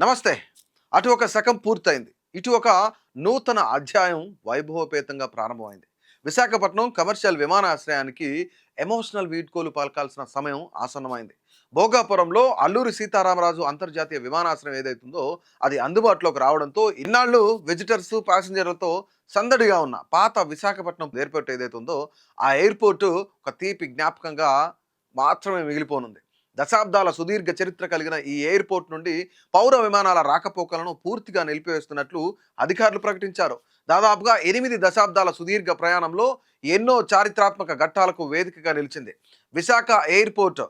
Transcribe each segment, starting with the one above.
నమస్తే. అటు ఒక శకం పూర్తయింది. ఇటు ఒక నూతన అధ్యాయం వైభవోపేతంగా ప్రారంభమైంది. విశాఖపట్నం కమర్షియల్ విమానాశ్రయానికి ఎమోషనల్ వీడ్కోలు పలకాల్సిన సమయం ఆసన్నమైంది. భోగాపురంలో అల్లూరి సీతారామరాజు అంతర్జాతీయ విమానాశ్రయం ఏదైతుందో అది అందుబాటులోకి రావడంతో ఇన్నాళ్ళు విజిటర్స్, ప్యాసింజర్లతో సందడిగా ఉన్న పాత విశాఖపట్నం ఎయిర్‌పోర్ట్ ఏదైతే ఉందో ఆ ఎయిర్‌పోర్ట్ ఒక తీపి జ్ఞాపకంగా మాత్రమే మిగిలిపోనుంది. దశాబ్దాల సుదీర్ఘ చరిత్ర కలిగిన ఈ ఎయిర్‌పోర్ట్ నుండి పౌర విమానాల రాకపోకలను పూర్తిగా నిలిపివేస్తున్నట్లు అధికారులు ప్రకటించారు. దాదాపుగా 8 దశాబ్దాల సుదీర్ఘ ప్రయాణంలో ఎన్నో చారిత్రాత్మక ఘట్టాలకు వేదికగా నిలిచింది. విశాఖ ఎయిర్‌పోర్ట్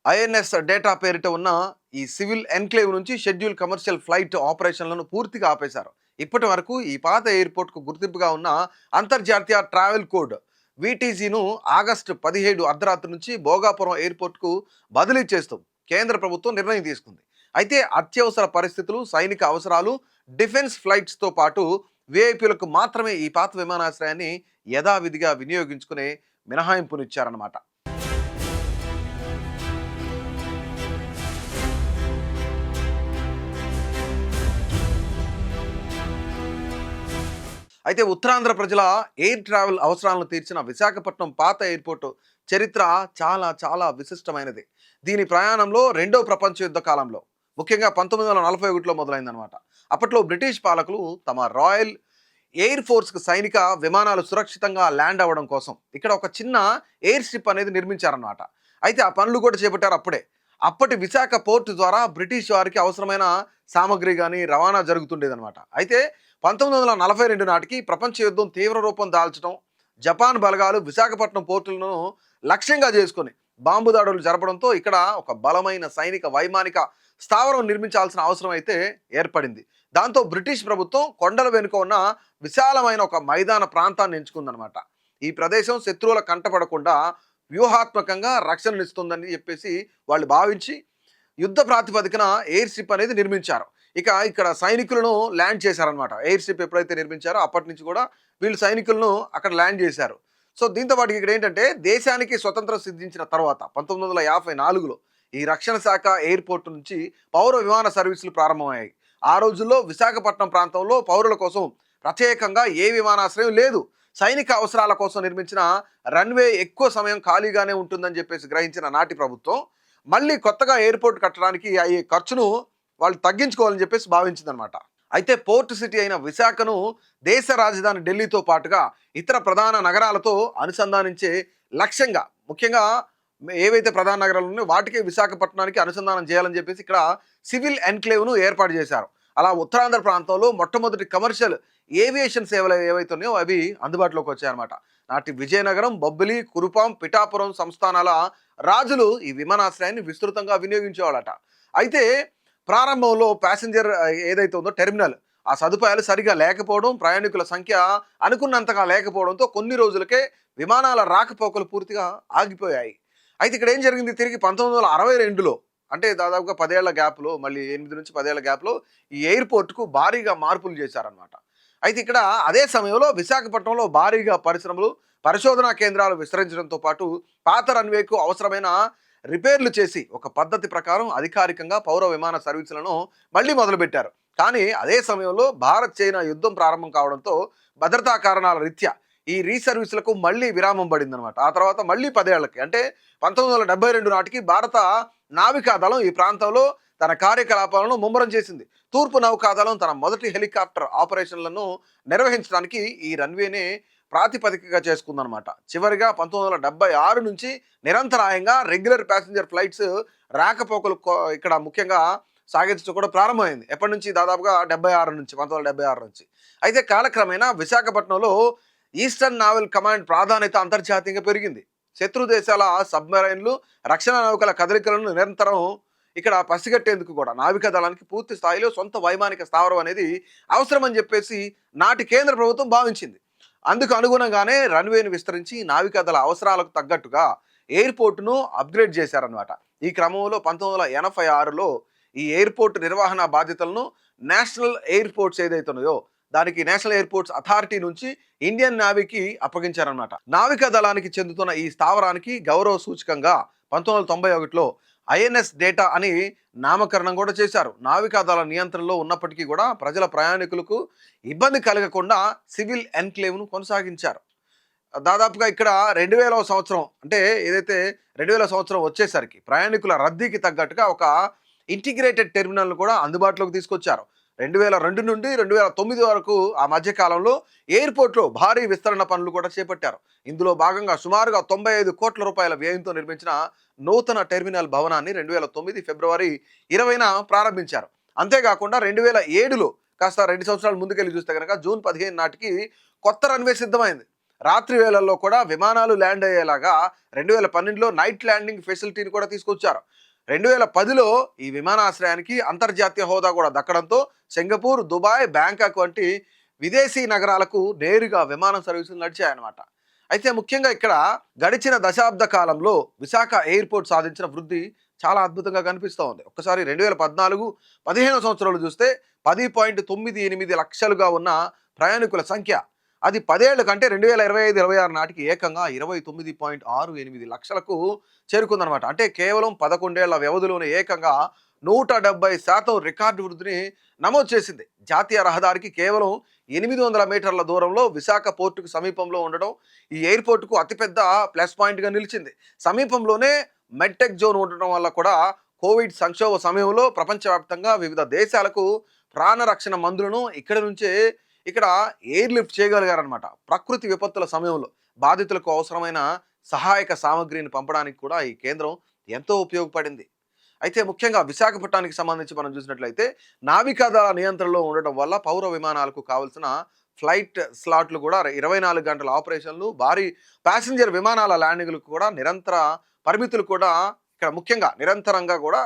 ఐఎన్ఎస్ డేటా పేరిట ఉన్న ఈ సివిల్ ఎన్‌క్లేవ్ నుంచి షెడ్యూల్ కమర్షియల్ ఫ్లైట్ ఆపరేషన్లను పూర్తిగా ఆపేశారు. ఇప్పటి వరకు ఈ పాత ఎయిర్‌పోర్ట్‌కు గుర్తింపుగా ఉన్న అంతర్జాతీయ ట్రావెల్ కోడ్ వీటీజీను ఆగస్టు 17 అర్ధరాత్రి నుంచి భోగాపురం ఎయిర్‌పోర్ట్‌కు బదిలీ చేస్తూ కేంద్ర ప్రభుత్వం నిర్ణయం తీసుకుంది. అయితే అత్యవసర పరిస్థితులు, సైనిక అవసరాలు, డిఫెన్స్ ఫ్లైట్స్‌తో పాటు వీఐపీలకు మాత్రమే ఈ పాత విమానాశ్రయాన్ని యథావిధిగా వినియోగించుకునే మినహాయింపునిచ్చారన్నమాట. అయితే ఉత్తరాంధ్ర ప్రజల ఎయిర్ ట్రావెల్ అవసరాలను తీర్చిన విశాఖపట్నం పాత ఎయిర్‌పోర్ట్ చరిత్ర చాలా చాలా విశిష్టమైనది. దీని ప్రయాణంలో రెండో ప్రపంచ యుద్ధ కాలంలో ముఖ్యంగా 1941లో మొదలైందనమాట. అప్పట్లో బ్రిటిష్ పాలకులు తమ రాయల్ ఎయిర్ ఫోర్స్‌కి సైనిక విమానాలు సురక్షితంగా ల్యాండ్ అవ్వడం కోసం ఇక్కడ ఒక చిన్న ఎయిర్ స్ట్రిప్ అనేది నిర్మించారనమాట. అయితే ఆ పనులు కూడా చేపట్టారు అప్పుడే. అప్పటి విశాఖ పోర్ట్ ద్వారా బ్రిటిష్ వారికి అవసరమైన సామగ్రి గాని రవాణా జరుగుతుండేదనమాట. అయితే 1942 నాటికి ప్రపంచ యుద్ధం తీవ్ర రూపం దాల్చడం, జపాన్ బలగాలు విశాఖపట్నం పోర్టులను లక్ష్యంగా చేసుకొని బాంబు దాడులు జరపడంతో ఇక్కడ ఒక బలమైన సైనిక వైమానిక స్థావరం నిర్మించాల్సిన అవసరం అయితే ఏర్పడింది. దాంతో బ్రిటిష్ ప్రభుత్వం కొండల వెనుక ఉన్న విశాలమైన ఒక మైదాన ప్రాంతాన్ని ఎంచుకుందనమాట. ఈ ప్రదేశం శత్రువుల కంటపడకుండా వ్యూహాత్మకంగా రక్షణనిస్తుందని చెప్పేసి వాళ్ళు భావించి యుద్ధ ప్రాతిపదికన ఎయిర్ స్ట్రిప్ అనేది నిర్మించారు. ఇక ఇక్కడ సైనికులను ల్యాండ్ చేశారనమాట. ఎయిర్ స్ట్రిప్ ఎప్పుడైతే నిర్మించారో అప్పటి నుంచి కూడా వీళ్ళు సైనికులను అక్కడ ల్యాండ్ చేశారు. సో దీంతో పాటు ఇక్కడ ఏంటంటే దేశానికి స్వతంత్రం సిద్ధించిన తర్వాత 1954లో ఈ రక్షణ శాఖ ఎయిర్‌పోర్ట్ నుంచి పౌర విమాన సర్వీసులు ప్రారంభమయ్యాయి. ఆ రోజుల్లో విశాఖపట్నం ప్రాంతంలో పౌరుల కోసం ప్రత్యేకంగా ఏ విమానాశ్రయం లేదు. సైనిక అవసరాల కోసం నిర్మించిన రన్‌వే ఎక్కువ సమయం ఖాళీగానే ఉంటుందని చెప్పేసి గ్రహించిన నాటి ప్రభుత్వం మళ్ళీ కొత్తగా ఎయిర్‌పోర్ట్ కట్టడానికి అయ్యే ఖర్చును వాళ్ళు తగ్గించుకోవాలని చెప్పేసి భావించిందనమాట. అయితే పోర్ట్ సిటీ అయిన విశాఖను దేశ రాజధాని ఢిల్లీతో పాటుగా ఇతర ప్రధాన నగరాలతో అనుసంధానించే లక్ష్యంగా ముఖ్యంగా ఏవైతే ప్రధాన నగరాలు ఉన్నాయో వాటికే విశాఖపట్నానికి అనుసంధానం చేయాలని చెప్పేసి ఇక్కడ సివిల్ ఎన్క్లేవ్ను ఏర్పాటు చేశారు. అలా ఉత్తరాంధ్ర ప్రాంతంలో మొట్టమొదటి కమర్షియల్ ఏవియేషన్ సేవలు ఏవైతే ఉన్నాయో అవి అందుబాటులోకి వచ్చాయన్నమాట. నాటి విజయనగరం, బొబ్బిలి, కురుపాం, పిఠాపురం సంస్థానాల రాజులు ఈ విమానాశ్రయాన్ని విస్తృతంగా వినియోగించేవాళ్ళట. అయితే ప్రారంభంలో ప్యాసింజర్ ఏదైతే ఉందో టెర్మినల్ ఆ సదుపాయాలు సరిగా లేకపోవడం, ప్రయాణికుల సంఖ్య అనుకున్నంతగా లేకపోవడంతో కొన్ని రోజులకే విమానాల రాకపోకలు పూర్తిగా ఆగిపోయాయి. అయితే ఇక్కడ ఏం జరిగింది, తిరిగి 1962లో అంటే దాదాపుగా 10 ఏళ్ల గ్యాప్‌లో మళ్ళీ 8 నుంచి 10 ఏళ్ల గ్యాప్‌లో ఈ ఎయిర్‌పోర్ట్‌కు భారీగా మార్పులు చేశారనమాట. అయితే ఇక్కడ అదే సమయంలో విశాఖపట్నంలో భారీగా పరిశ్రమలు, పరిశోధనా కేంద్రాలు విస్తరించడంతో పాటు పాత రన్‌వేకు అవసరమైన రిపేర్లు చేసి ఒక పద్ధతి ప్రకారం అధికారికంగా పౌర విమాన సర్వీసులను మళ్ళీ మొదలుపెట్టారు. కానీ అదే సమయంలో భారత్ చైనా యుద్ధం ప్రారంభం కావడంతో భద్రతా కారణాల రీత్యా ఈ రీసర్వీసులకు మళ్ళీ విరామం పడిందనమాట. ఆ తర్వాత మళ్ళీ 10 ఏళ్లకి అంటే 1972 నాటికి భారత నావికాదళం ఈ ప్రాంతంలో తన కార్యకలాపాలను ముమ్మరం చేసింది. తూర్పు నౌకాదళం తన మొదటి హెలికాప్టర్ ఆపరేషన్లను నిర్వహించడానికి ఈ రన్వేనే ప్రాతిపదికగా చేసుకుందనమాట. చివరిగా 1976 నుంచి నిరంతరాయంగా రెగ్యులర్ ప్యాసింజర్ ఫ్లైట్స్ రాకపోకలు ఇక్కడ ముఖ్యంగా సాగించడం కూడా ప్రారంభమైంది. ఎప్పటి నుంచి, దాదాపుగా 1976 నుంచి. అయితే కాలక్రమేణా విశాఖపట్నంలో ఈస్టర్న్ నావల్ కమాండ్ ప్రాధాన్యత అంతర్జాతీయంగా పెరిగింది. శత్రు దేశాల సబ్మెరైన్లు, రక్షణ నౌకల కదలికలను నిరంతరం ఇక్కడ పసిగట్టేందుకు కూడా నావికా దళానికి పూర్తి స్థాయిలో సొంత వైమానిక స్థావరం అనేది అవసరమని చెప్పేసి నాటి కేంద్ర ప్రభుత్వం భావించింది. అందుకు అనుగుణంగానే రన్వేను విస్తరించి నావికాదళ అవసరాలకు తగ్గట్టుగా ఎయిర్‌పోర్ట్‌ను అప్‌గ్రేడ్ చేశారనమాట. ఈ క్రమంలో 1986లో ఈ ఎయిర్‌పోర్ట్ నిర్వహణ బాధ్యతలను నేషనల్ ఎయిర్‌పోర్ట్స్ ఏదైతే ఉన్నాయో దానికి నేషనల్ ఎయిర్‌పోర్ట్స్ అథారిటీ నుంచి ఇండియన్ నేవీకి అప్పగించారనమాట. నావికా దళానికి చెందుతున్న ఈ స్థావరానికి గౌరవ సూచకంగా 1991లో ఐఎన్ఎస్ డేటా అని నామకరణం కూడా చేశారు. నావికాదళ నియంత్రణలో ఉన్నప్పటికీ కూడా ప్రజల ప్రయాణికులకు ఇబ్బంది కలగకుండా సివిల్ ఎన్క్లేవ్ను కొనసాగించారు. దాదాపుగా ఇక్కడ 2000వ సంవత్సరం అంటే ఏదైతే 2000 సంవత్సరం వచ్చేసరికి ప్రయాణికుల రద్దీకి తగ్గట్టుగా ఒక ఇంటిగ్రేటెడ్ టెర్మినల్‌ను కూడా అందుబాటులోకి తీసుకొచ్చారు. 2002 నుండి 2009 వరకు ఆ మధ్య కాలంలో ఎయిర్‌పోర్ట్‌లో భారీ విస్తరణ పనులు కూడా చేపట్టారు. ఇందులో భాగంగా సుమారుగా 95 కోట్ల రూపాయల వ్యయంతో నిర్మించిన నూతన టెర్మినల్ భవనాన్ని 2009 ఫిబ్రవరి 20న ప్రారంభించారు. అంతేకాకుండా 2007లో కాస్త 2 సంవత్సరాలు ముందుకెళ్ళి చూస్తే గనక జూన్ 15 నాటికి కొత్త రన్‌వే సిద్ధమైంది. రాత్రి వేళల్లో కూడా విమానాలు ల్యాండ్ అయ్యేలాగా 2012లో నైట్ ల్యాండింగ్ ఫెసిలిటీని కూడా తీసుకొచ్చారు. 2010లో ఈ విమానాశ్రయానికి అంతర్జాతీయ హోదా కూడా దక్కడంతో సింగపూర్, దుబాయ్, బ్యాంకాక్ వంటి విదేశీ నగరాలకు నేరుగా విమాన సర్వీసులు నడిచాయన్నమాట. అయితే ముఖ్యంగా ఇక్కడ గడిచిన దశాబ్ద కాలంలో విశాఖ ఎయిర్పోర్ట్ సాధించిన వృద్ధి చాలా అద్భుతంగా కనిపిస్తూ ఉంది. ఒక్కసారి 2014-15 సంవత్సరాలు చూస్తే 10.98 లక్షలుగా ఉన్న ప్రయాణికుల సంఖ్య అది 10 ఏళ్ల కంటే 2025-26 నాటికి ఏకంగా 29.68 లక్షలకు చేరుకుందనమాట. అంటే కేవలం 11 ఏళ్ల వ్యవధిలోనే ఏకంగా 170% రికార్డు వృద్ధిని నమోదు చేసింది. జాతీయ రహదారికి కేవలం 800 మీటర్ల దూరంలో విశాఖ పోర్టుకు సమీపంలో ఉండడం ఈ ఎయిర్పోర్టుకు అతిపెద్ద ప్లస్ పాయింట్గా నిలిచింది. సమీపంలోనే మెడ్టెక్ జోన్ ఉండడం వల్ల కూడా కోవిడ్ సంక్షోభ సమయంలో ప్రపంచవ్యాప్తంగా వివిధ దేశాలకు ప్రాణరక్షణ మందులను ఇక్కడ ఎయిర్ లిఫ్ట్ చేయగలిగారనమాట. ప్రకృతి విపత్తుల సమయంలో బాధితులకు అవసరమైన సహాయక సామగ్రిని పంపడానికి కూడా ఈ కేంద్రం ఎంతో ఉపయోగపడింది. అయితే ముఖ్యంగా విశాఖపట్నానికి సంబంధించి మనం చూసినట్లయితే నావికాదళ నియంత్రణలో ఉండటం వల్ల పౌర విమానాలకు కావాల్సిన ఫ్లైట్ స్లాట్లు కూడా 24 గంటల ఆపరేషన్లు, భారీ ప్యాసింజర్ విమానాల ల్యాండింగ్లకు కూడా నిరంతర పరిమితులు కూడా ఇక్కడ ముఖ్యంగా నిరంతరంగా కూడా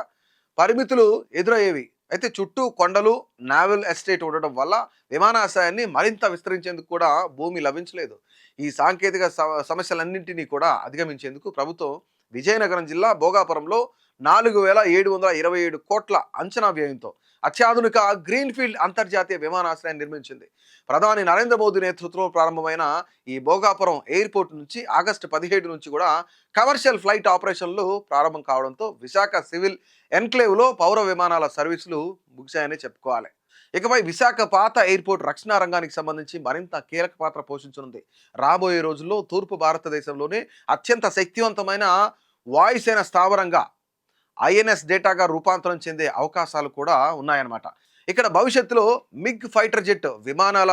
పరిమితులు ఎదురయ్యేవి. అయితే చుట్టూ కొండలు, నావల్ ఎస్టేట్ ఉండడం వల్ల విమానాశ్రయాన్ని మరింత విస్తరించేందుకు కూడా భూమి లభించలేదు. ఈ సాంకేతిక సమస్యలన్నింటినీ కూడా అధిగమించేందుకు ప్రభుత్వం విజయనగరం జిల్లా భోగాపురంలో 4727 కోట్ల అంచనా వ్యయంతో అత్యాధునిక గ్రీన్ఫీల్డ్ అంతర్జాతీయ విమానాశ్రయాన్ని నిర్మించింది. ప్రధాని నరేంద్ర మోదీ నేతృత్వంలో ప్రారంభమైన ఈ భోగాపురం ఎయిర్పోర్ట్ నుంచి ఆగస్టు 17 నుంచి కూడా కమర్షియల్ ఫ్లైట్ ఆపరేషన్లు ప్రారంభం కావడంతో విశాఖ సివిల్ ఎన్క్లేవ్లో పౌర విమానాల సర్వీసులు ముగిశాయని చెప్పుకోవాలి. ఇకపై విశాఖ పాత ఎయిర్పోర్ట్ రక్షణ రంగానికి సంబంధించి మరింత కీలక పాత్ర పోషించనుంది. రాబోయే రోజుల్లో తూర్పు భారతదేశంలోనే అత్యంత శక్తివంతమైన వాయుసేన స్థావరంగా ఐఎన్ఎస్ డేటాగా రూపాంతరం చెందే అవకాశాలు కూడా ఉన్నాయన్నమాట. ఇక్కడ భవిష్యత్తులో మిగ్ ఫైటర్ జెట్ విమానాల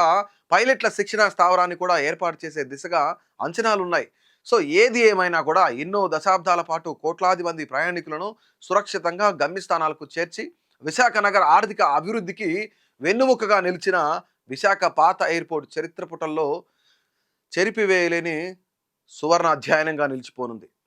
పైలట్ల శిక్షణ స్థావరాన్ని కూడా ఏర్పాటు చేసే దిశగా అంచనాలున్నాయి. సో ఏది ఏమైనా కూడా ఎన్నో దశాబ్దాల పాటు కోట్లాది మంది ప్రయాణికులను సురక్షితంగా గమ్యస్థానాలకు చేర్చి విశాఖ నగర ఆర్థిక అభివృద్ధికి వెన్నుముకగా నిలిచిన విశాఖ పాత ఎయిర్పోర్ట్ చరిత్ర పుటల్లో చెరిపివేయలేని సువర్ణ అధ్యయనంగా నిలిచిపోనుంది.